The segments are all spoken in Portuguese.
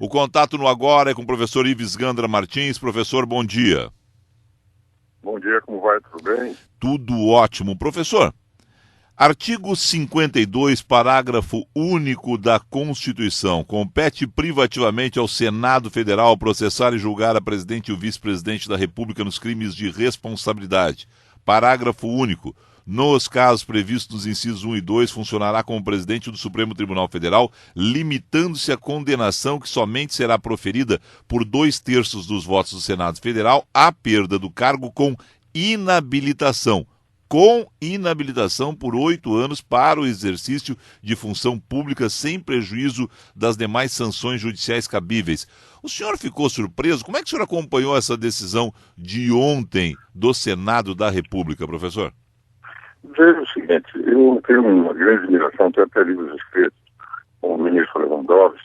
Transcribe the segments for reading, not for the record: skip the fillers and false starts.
O contato no agora é com o professor Ives Gandra Martins. Professor, bom dia. Bom dia, como vai? Tudo bem? Tudo ótimo. Professor, artigo 52, parágrafo único da Constituição. Compete privativamente ao Senado Federal processar e julgar a presidente e o vice-presidente da República nos crimes de responsabilidade. Parágrafo único. Nos casos previstos nos incisos 1 e 2, funcionará como presidente do Supremo Tribunal Federal, limitando-se a condenação que somente será proferida por 2/3 dos votos do Senado Federal à perda do cargo com inabilitação por 8 anos para o exercício de função pública sem prejuízo das demais sanções judiciais cabíveis. O senhor ficou surpreso? Como é que o senhor acompanhou essa decisão de ontem do Senado da República, professor? Veja o seguinte, eu tenho uma grande admiração, tenho até livros escritos com o ministro Lewandowski,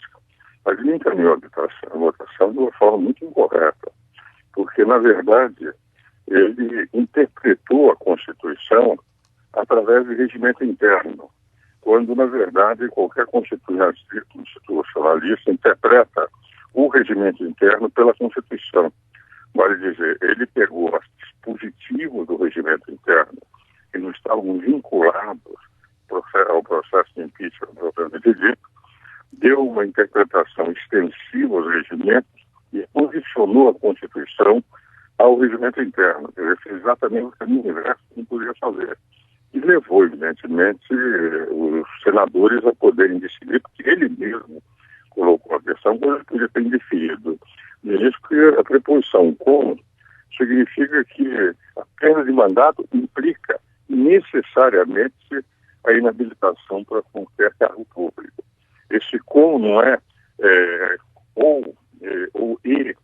mas ele encaminhou a votação de uma forma muito incorreta, porque, na verdade, ele interpretou a Constituição através do regimento interno, quando, na verdade, qualquer constitucionalista interpreta o regimento interno pela Constituição. Vale dizer, ele pegou os dispositivos do regimento interno que não estavam vinculados ao processo de impeachment propriamente dito, deu uma interpretação extensiva aos regimentos e posicionou a Constituição ao regimento interno. Ele fez exatamente o caminho inverso que não podia fazer. E levou, evidentemente, os senadores a poderem decidir, porque ele mesmo colocou a questão, coisa que podia ter indeferido. Isso que a preposição com significa que a perda de mandato implica necessariamente a inabilitação para qualquer cargo público. Esse com não é ou e,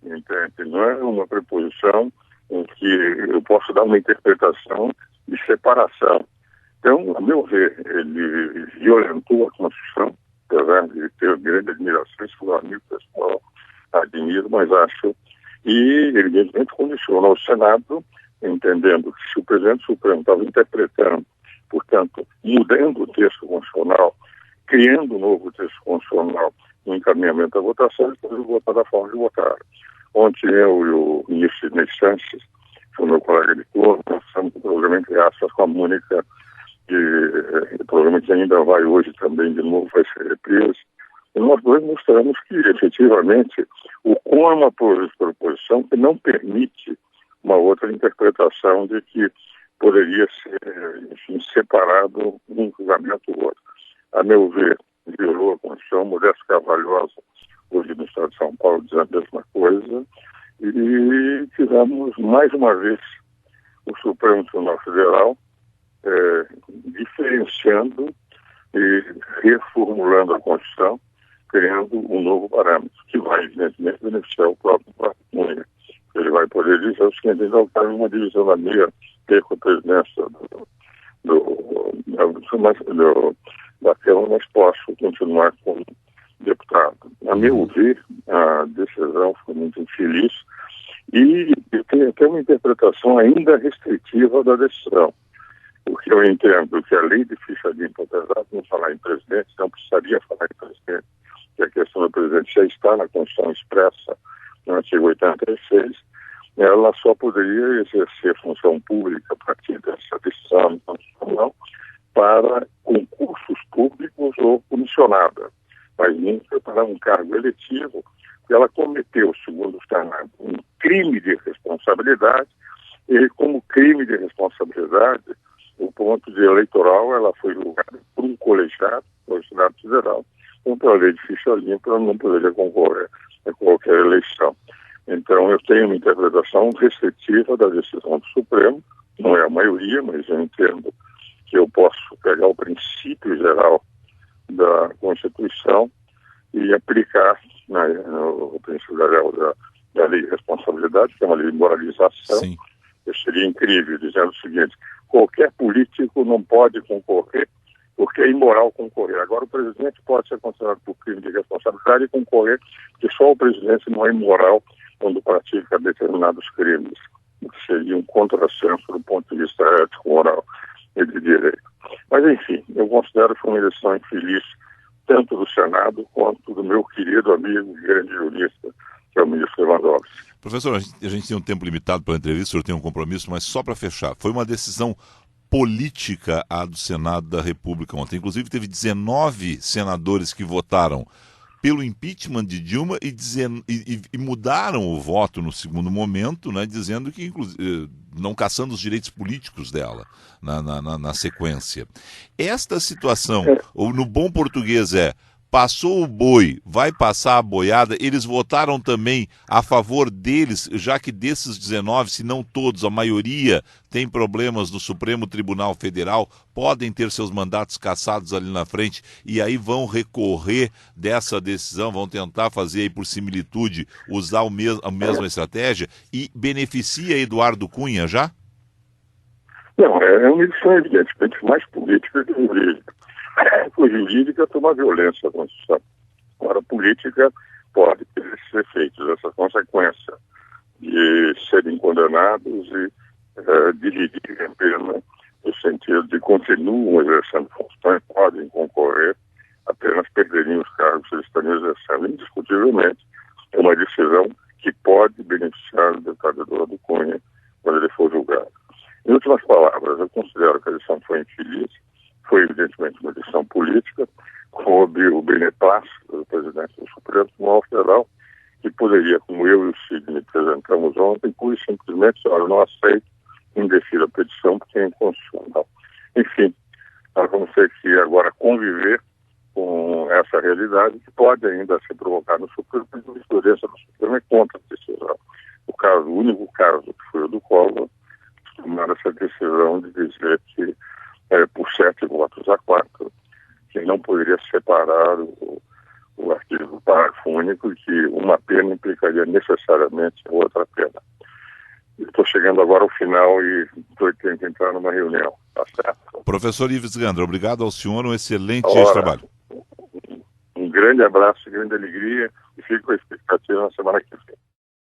entende? Não é uma preposição em que eu posso dar uma interpretação de separação. Então, a meu ver, ele violentou a Constituição, apesar de ter grande admiração, se for amigo pessoal, admiro, mas acho, e evidentemente condicionou o Senado, entendendo que se o presidente Supremo estava interpretando, portanto, mudando o texto constitucional, criando um novo texto constitucional no encaminhamento da votação, eles poderiam votar da forma de votar. Ontem eu e o ministro Ney Sanches, que é o meu colega de turno, passamos o programa entre aspas com a Mônica, e provavelmente ainda vai hoje também de novo, vai ser reprise. E nós dois mostramos que, efetivamente, o com é uma proposição que não permite uma outra interpretação de que poderia ser, enfim, separado um julgamento do outro. A meu ver, violou a Constituição. Modesto Carvalhosa, hoje no Estado de São Paulo, diz a mesma coisa, e tivemos, mais uma vez, o Supremo Tribunal Federal diferenciando e reformulando a Constituição, criando um novo parâmetro, que vai, evidentemente, beneficiar o próprio Cunha. Ele vai poder dizer o seguinte: então, está uma divisão da minha com a presidência da Câmara, mas posso continuar como deputado. A meu ver, a decisão foi muito infeliz e tem até uma interpretação ainda restritiva da decisão. Porque eu entendo que a lei de ficha limpa, apesar de não falar em presidente, não precisaria falar em presidente, que a questão do presidente já está na Constituição expressa, no artigo 86, ela só poderia exercer função pública a partir dessa decisão constitucional para concursos públicos ou comissionada, mas nunca para um cargo eletivo, que ela cometeu, segundo o Senado, um crime de responsabilidade, e como crime de responsabilidade, o ponto de eleitoral, ela foi julgada por um colegiado, o Senado Federal, contra a lei de ficha limpa, ela não poderia concorrer a qualquer eleição. Então, eu tenho uma interpretação restritiva da decisão do Supremo, não é a maioria, mas eu entendo que eu posso pegar o princípio geral da Constituição e aplicar no princípio geral da lei de responsabilidade, que é uma lei de moralização. Sim. Seria incrível, dizendo o seguinte: qualquer político não pode concorrer porque é imoral concorrer. Agora, o presidente pode ser considerado por crime de responsabilidade e concorrer, porque só o presidente não é imoral quando pratica determinados crimes. Seria um contrassenso do ponto de vista ético, moral e de direito. Mas, enfim, eu considero que foi uma eleição infeliz tanto do Senado quanto do meu querido amigo e grande jurista, que é o ministro Lewandowski. Professor, a gente tem um tempo limitado para a entrevista, o senhor tem um compromisso, mas só para fechar, foi uma decisão política a do Senado da República ontem. Inclusive, teve 19 senadores que votaram pelo impeachment de Dilma e mudaram o voto no segundo momento, né, dizendo que, não caçando os direitos políticos dela na sequência. Esta situação, ou no bom português passou o boi, vai passar a boiada, eles votaram também a favor deles, já que desses 19, se não todos, a maioria tem problemas no Supremo Tribunal Federal, podem ter seus mandatos cassados ali na frente, e aí vão recorrer dessa decisão, vão tentar fazer aí por similitude, usar a mesma estratégia, e beneficia Eduardo Cunha já? Não, é uma edição evidentemente mais política que jurídica. A jurídica tem uma violência à Constituição. Agora, a política pode ter esses efeitos, essa consequência de serem condenados e dividirem a pena, no sentido de continuam exercendo funções, podem concorrer, apenas perderiam os cargos que eles estão exercendo. Indiscutivelmente, é uma decisão que pode beneficiar o deputado Eduardo Cunha quando ele for julgado. Em últimas palavras, eu considero que a decisão foi infeliz, foi evidentemente uma decisão política, coube o beneplácito do presidente do Supremo Tribunal Federal, que poderia, como eu e o Sidney apresentamos ontem, pura e simplesmente, olha, eu não aceito, indefiro a petição porque é inconstitucional. Enfim, nós vamos ter que agora conviver com essa realidade que pode ainda se provocar no Supremo, mas a jurisprudência do Supremo é contra a decisão. O único caso que foi o do Collor, tomaram essa decisão de dizer que, por 7 votos a 4, que não poderia separar o artigo do parágrafo único e que uma pena implicaria necessariamente outra pena. Estou chegando agora ao final e tenho que entrar numa reunião. Tá certo? Professor Ives Gandra, obrigado ao senhor, um excelente trabalho. Um grande abraço, grande alegria e fico com a expectativa na semana que vem.